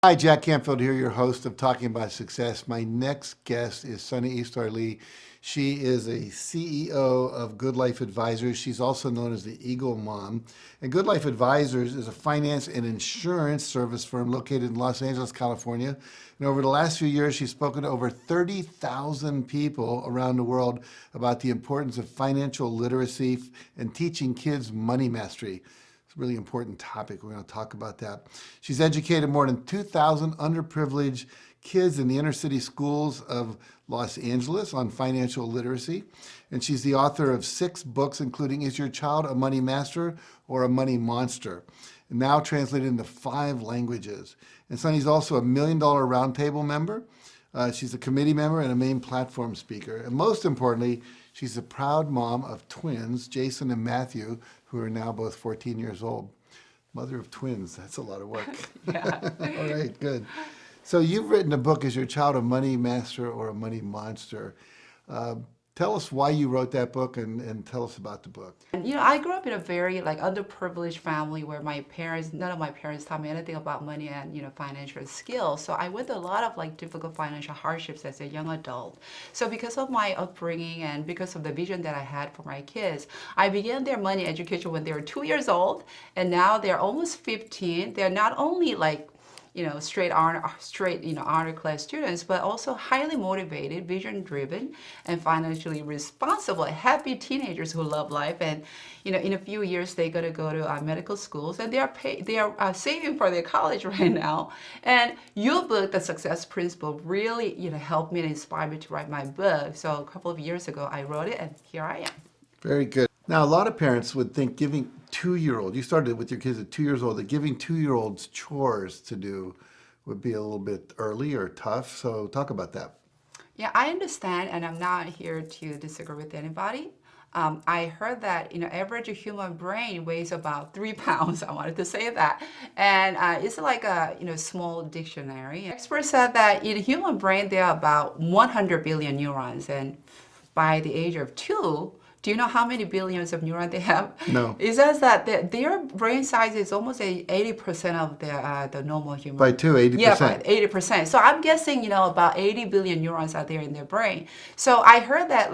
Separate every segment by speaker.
Speaker 1: Hi, Jack Canfield here, your host of Talking About Success. My next guest is Sunny Istar Lee. She is a CEO of Good Life Advisors. She's also known as the Eagle Mom. And Good Life Advisors is a finance and insurance service firm located in Los Angeles, California. And over the last few years, she's spoken to over 30,000 people around the world about the importance of financial literacy and teaching kids money mastery. It's a really important topic. We're going to talk about that. She's educated more than 2,000 underprivileged kids in the inner city schools of Los Angeles on financial literacy. And she's the author of 6 books, including Is Your Child a Money Master or a Money Monster? And now translated into 5 languages. And Sunny's also a $1 Million Roundtable member. She's a committee member and a main platform speaker. And most importantly, she's a proud mom of twins, Jason and Matthew, who are now both 14 years old. Mother of twins, that's a lot of work.
Speaker 2: Yeah.
Speaker 1: All right, good. So you've written a book, Is Your Child a Money Master or a Money Monster? Tell us why you wrote that book and tell us about the book.
Speaker 2: And I grew up in a very underprivileged family where none of my parents taught me anything about money and financial skills. So I went through a lot of difficult financial hardships as a young adult. So because of my upbringing and because of the vision that I had for my kids, I began their money education when they were 2 years old, and now they're almost 15. They're not only straight honor class students, but also highly motivated, vision driven, and financially responsible, happy teenagers who love life. And in a few years they're going to go to medical schools, and they are saving for their college right now. And your book, The Success Principle, really helped me and inspired me to write my book. So a couple of years ago I wrote it, and here I am.
Speaker 1: Very good. Now, a lot of parents would think giving 2-year-old, you started with your kids at 2 years old, that giving 2-year-olds chores to do would be a little bit early or tough. So talk about that.
Speaker 2: Yeah, I understand, and I'm not here to disagree with anybody. I heard that average human brain weighs about 3 pounds. I wanted to say that, and it's like a small dictionary. Experts said that in the human brain there are about 100 billion neurons, and by the age of 2. Do you know how many billions of neurons they have?
Speaker 1: No.
Speaker 2: It says that their brain size is almost 80% of the normal human.
Speaker 1: By 2, 80%.
Speaker 2: Yeah, by 80%. So I'm guessing about 80 billion neurons are there in their brain. So I heard that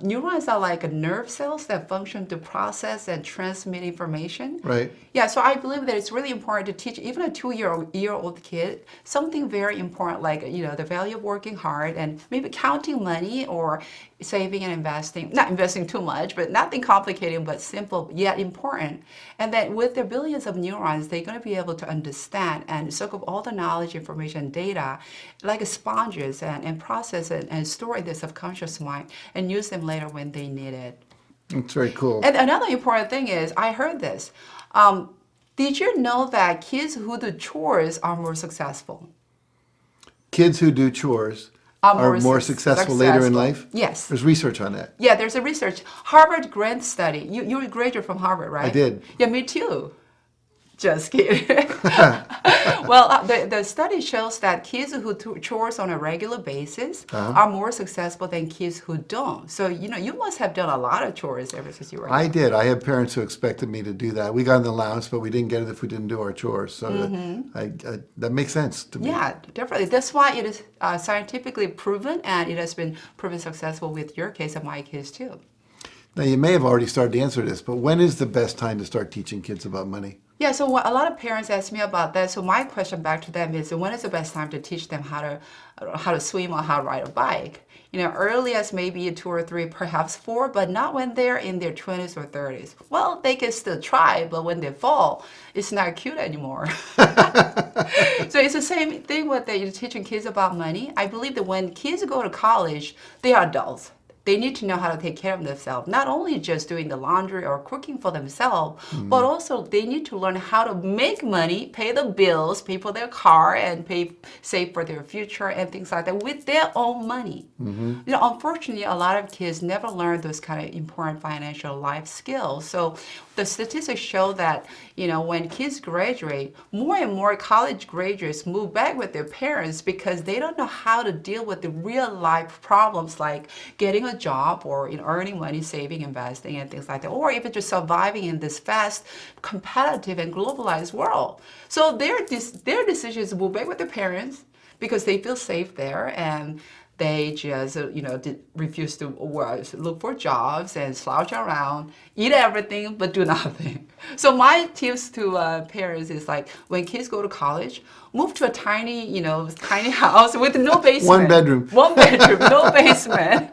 Speaker 2: neurons are like nerve cells that function to process and transmit information.
Speaker 1: Right.
Speaker 2: Yeah, so I believe that it's really important to teach even a 2-year-old kid something very important, like the value of working hard and maybe counting money or saving and investing. Not investing too much, but nothing complicated, but simple yet important. And that with their billions of neurons, they're going to be able to understand and soak up all the knowledge, information, data, like sponges, and process it and store it in their subconscious mind and use them later when they need it.
Speaker 1: That's very cool.
Speaker 2: And another important thing is, I heard this. Did you know that kids who do chores are more successful?
Speaker 1: Kids who do chores are more successful later in life?
Speaker 2: Yes.
Speaker 1: There's research on that.
Speaker 2: Yeah, there's a research. Harvard grant study. You graduated from Harvard, right?
Speaker 1: I did.
Speaker 2: Yeah, me too. Just kidding. Well, the study shows that kids who do chores on a regular basis are more successful than kids who don't. So, you must have done a lot of chores ever since you were
Speaker 1: I
Speaker 2: young.
Speaker 1: did. I had parents who expected me to do that. We got an allowance, but we didn't get it if we didn't do our chores. So that makes sense to me.
Speaker 2: Yeah, definitely. That's why it is scientifically proven, and it has been proven successful with your case and my case too.
Speaker 1: Now, you may have already started to answer this, but when is the best time to start teaching kids about money?
Speaker 2: Yeah, so a lot of parents ask me about that. So my question back to them is, when is the best time to teach them how to swim or how to ride a bike? Early as maybe 2 or 3, perhaps 4, but not when they're in their 20s or 30s. Well, they can still try, but when they fall, it's not cute anymore. So it's the same thing with teaching kids about money. I believe that when kids go to college, they are adults. They need to know how to take care of themselves, not only just doing the laundry or cooking for themselves, but also they need to learn how to make money, pay the bills, pay for their car, and save for their future and things like that with their own money. Unfortunately, a lot of kids never learn those kind of important financial life skills. So the statistics show that when kids graduate, more and more college graduates move back with their parents because they don't know how to deal with the real life problems like getting a a job or earning money, saving, investing, and things like that, or even just surviving in this fast, competitive, and globalized world. So their decisions will be with their parents because they feel safe there, and they just, refuse to look for jobs and slouch around, eat everything, but do nothing. So my tips to parents is like, when kids go to college, move to a tiny house with no basement.
Speaker 1: One bedroom.
Speaker 2: One bedroom, no basement.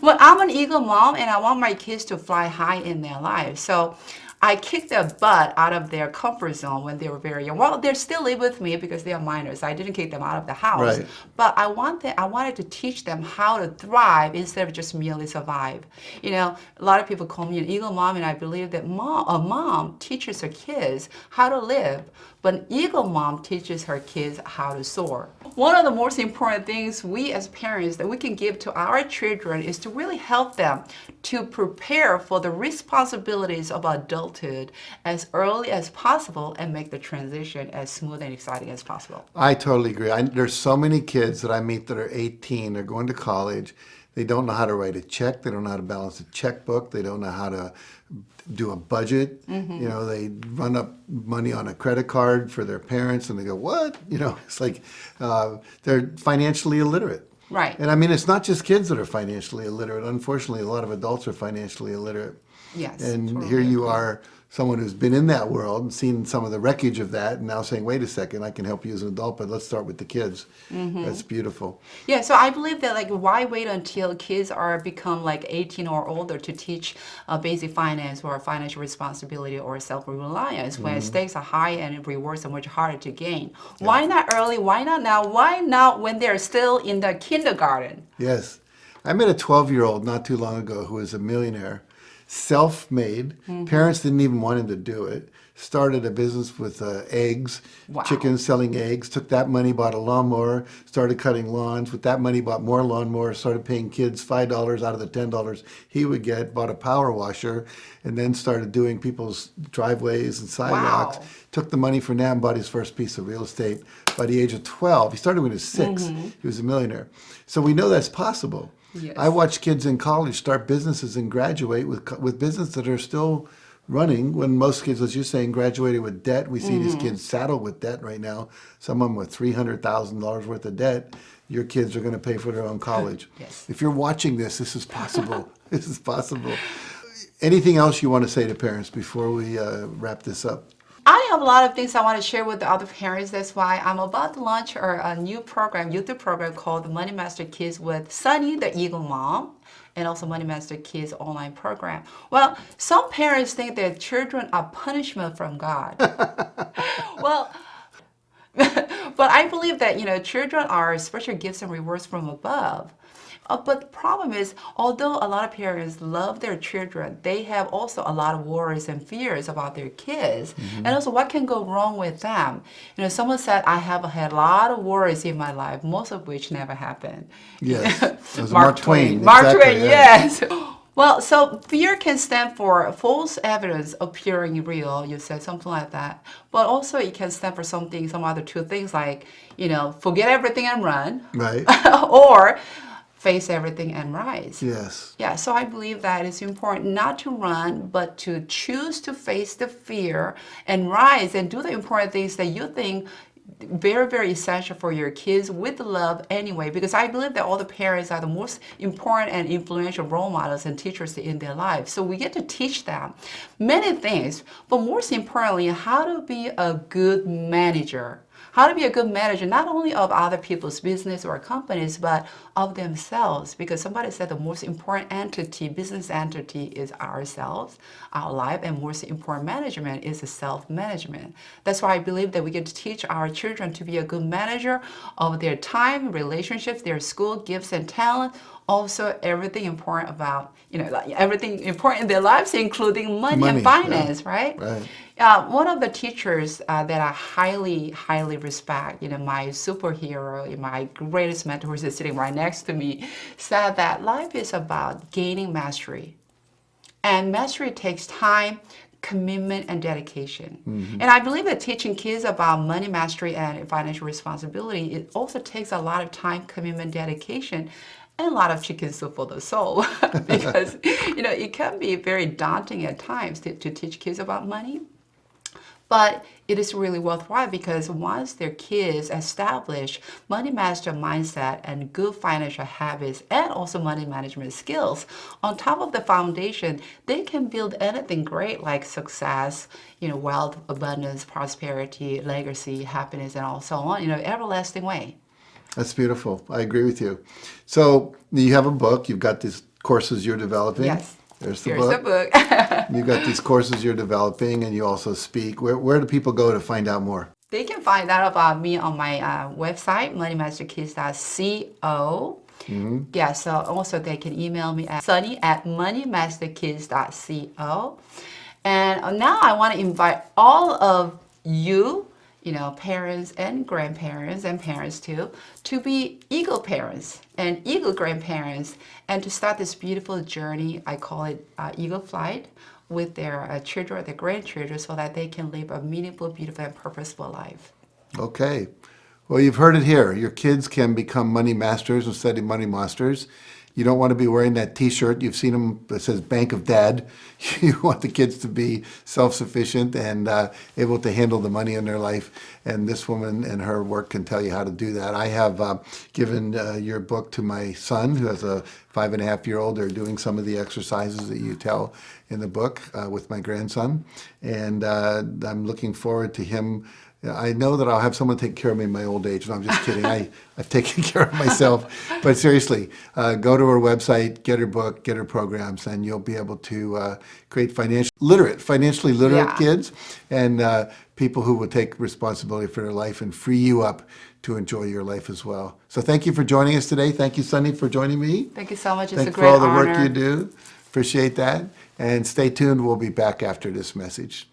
Speaker 2: Well, I'm an eagle mom, and I want my kids to fly high in their lives. So I kicked their butt out of their comfort zone when they were very young. Well, they still live with me because they are minors. I didn't kick them out of the house.
Speaker 1: Right.
Speaker 2: But I wanted to teach them how to thrive instead of just merely survive. A lot of people call me an eagle mom, and I believe that a mom teaches her kids how to live, but an eagle mom teaches her kids how to soar. One of the most important things we as parents that we can give to our children is to really help them to prepare for the responsibilities of adulthood as early as possible and make the transition as smooth and exciting as possible.
Speaker 1: I totally agree. There's so many kids that I meet that are 18, they're going to college. They don't know how to write a check. They don't know how to balance a checkbook. They don't know how to do a budget. They run up money on a credit card for their parents and they go, what? It's like they're financially illiterate.
Speaker 2: Right.
Speaker 1: And I mean, it's not just kids that are financially illiterate. Unfortunately, a lot of adults are financially illiterate.
Speaker 2: Yes.
Speaker 1: And
Speaker 2: totally
Speaker 1: here you
Speaker 2: agree.
Speaker 1: are, someone who's been in that world and seen some of the wreckage of that, and now saying, wait a second, I can help you as an adult, but let's start with the kids. That's beautiful.
Speaker 2: Yeah, so I believe that why wait until kids become 18 or older to teach basic finance or financial responsibility or self-reliance when stakes are high and rewards are much harder to gain? Yeah. Why not early? Why not now? Why not when they're still in the kindergarten?
Speaker 1: Yes. I met a 12-year-old not too long ago who is a millionaire, self-made. Parents didn't even want him to do it. Started a business with eggs,
Speaker 2: Wow.
Speaker 1: chickens, selling eggs. Took that money, bought a lawnmower, started cutting lawns. With that money, bought more lawnmowers, started paying kids $5 out of the $10 he would get, bought a power washer, and then started doing people's driveways and sidewalks.
Speaker 2: Wow.
Speaker 1: Took the money from that and bought his first piece of real estate. By the age of 12, he started when he was 6. He was a millionaire. So we know that's possible.
Speaker 2: Yes.
Speaker 1: I watch kids in college start businesses and graduate with businesses that are still running, when most kids, as you're saying, graduated with debt. We see these kids saddled with debt right now, some of them with $300,000 worth of debt. Your kids are going to pay for their own college.
Speaker 2: Yes.
Speaker 1: If you're watching this is possible. This is possible. Anything else you want to say to parents before we wrap this up?
Speaker 2: I have a lot of things I want to share with the other parents. That's why I'm about to launch a new program, YouTube program called the Money Master Kids with Sunny, the Eagle Mom, and also Money Master Kids online program. Well, some parents think their children are punishment from God. Well, but I believe that, children are special gifts and rewards from above. But the problem is, although a lot of parents love their children, they have also a lot of worries and fears about their kids. And also, what can go wrong with them? Someone said, I have had a lot of worries in my life, most of which never happened.
Speaker 1: Yes. It was Mark Twain.
Speaker 2: Mark
Speaker 1: Exactly,
Speaker 2: Twain,
Speaker 1: yeah.
Speaker 2: yes. Well, so fear can stand for false evidence appearing real, you said something like that. But also it can stand for some other two things like, forget everything and run.
Speaker 1: Right.
Speaker 2: Or face everything and rise.
Speaker 1: Yes.
Speaker 2: Yeah, so I believe that it's important not to run, but to choose to face the fear and rise and do the important things that you think very, very essential for your kids with love anyway, because I believe that all the parents are the most important and influential role models and teachers in their lives. So we get to teach them many things, but most importantly, how to be a good manager. How to be a good manager, not only of other people's business or companies, but of themselves. Because somebody said the most important business entity is ourselves, our life, and most important management is the self-management. That's why I believe that we get to teach our children to be a good manager of their time, relationships, their school, gifts, and talent. Also, everything important about, everything important in their lives, including money and finance,
Speaker 1: yeah.
Speaker 2: right?
Speaker 1: Right.
Speaker 2: One of the teachers that I highly, highly respect, my superhero, my greatest mentor, who is sitting right next to me, said that life is about gaining mastery. And mastery takes time, commitment, and dedication. And I believe that teaching kids about money mastery and financial responsibility, it also takes a lot of time, commitment, dedication, and a lot of chicken soup for the soul because it can be very daunting at times to teach kids about money. But it is really worthwhile because once their kids establish money master mindset and good financial habits and also money management skills, on top of the foundation, they can build anything great like success, wealth, abundance, prosperity, legacy, happiness, and all so on, everlasting way.
Speaker 1: That's beautiful. I agree with you. So you have a book. You've got these courses you're developing.
Speaker 2: Yes.
Speaker 1: There's the
Speaker 2: Here's
Speaker 1: book.
Speaker 2: the book.
Speaker 1: You've got these courses you're developing, and you also speak. Where do people go to find out more?
Speaker 2: They can find out about me on my website, moneymasterkids.co. Yeah, so also they can email me at sunny@moneymasterkids.co. And now I want to invite all of you, parents and grandparents and parents too, to be eagle parents and eagle grandparents and to start this beautiful journey. I call it Eagle Flight with their children or their grandchildren so that they can live a meaningful, beautiful, and purposeful life.
Speaker 1: Okay. Well, you've heard it here. Your kids can become money masters instead of money monsters. You don't want to be wearing that T-shirt. You've seen them that says Bank of Dad. You want the kids to be self-sufficient and able to handle the money in their life. And this woman and her work can tell you how to do that. I have given your book to my son, who has a 5.5-year-old. They're doing some of the exercises that you tell in the book with my grandson. And I'm looking forward to him. I know that I'll have someone take care of me in my old age. No, I'm just kidding. I've taken care of myself. But seriously, go to her website, get her book, get her programs, and you'll be able to create financially literate kids and people who will take responsibility for their life and free you up to enjoy your life as well. So thank you for joining us today. Thank you, Sunny, for joining me.
Speaker 2: Thank you so much. It's
Speaker 1: Thank
Speaker 2: a
Speaker 1: you for
Speaker 2: great
Speaker 1: all the
Speaker 2: honor.
Speaker 1: work you do. Appreciate that. And stay tuned. We'll be back after this message.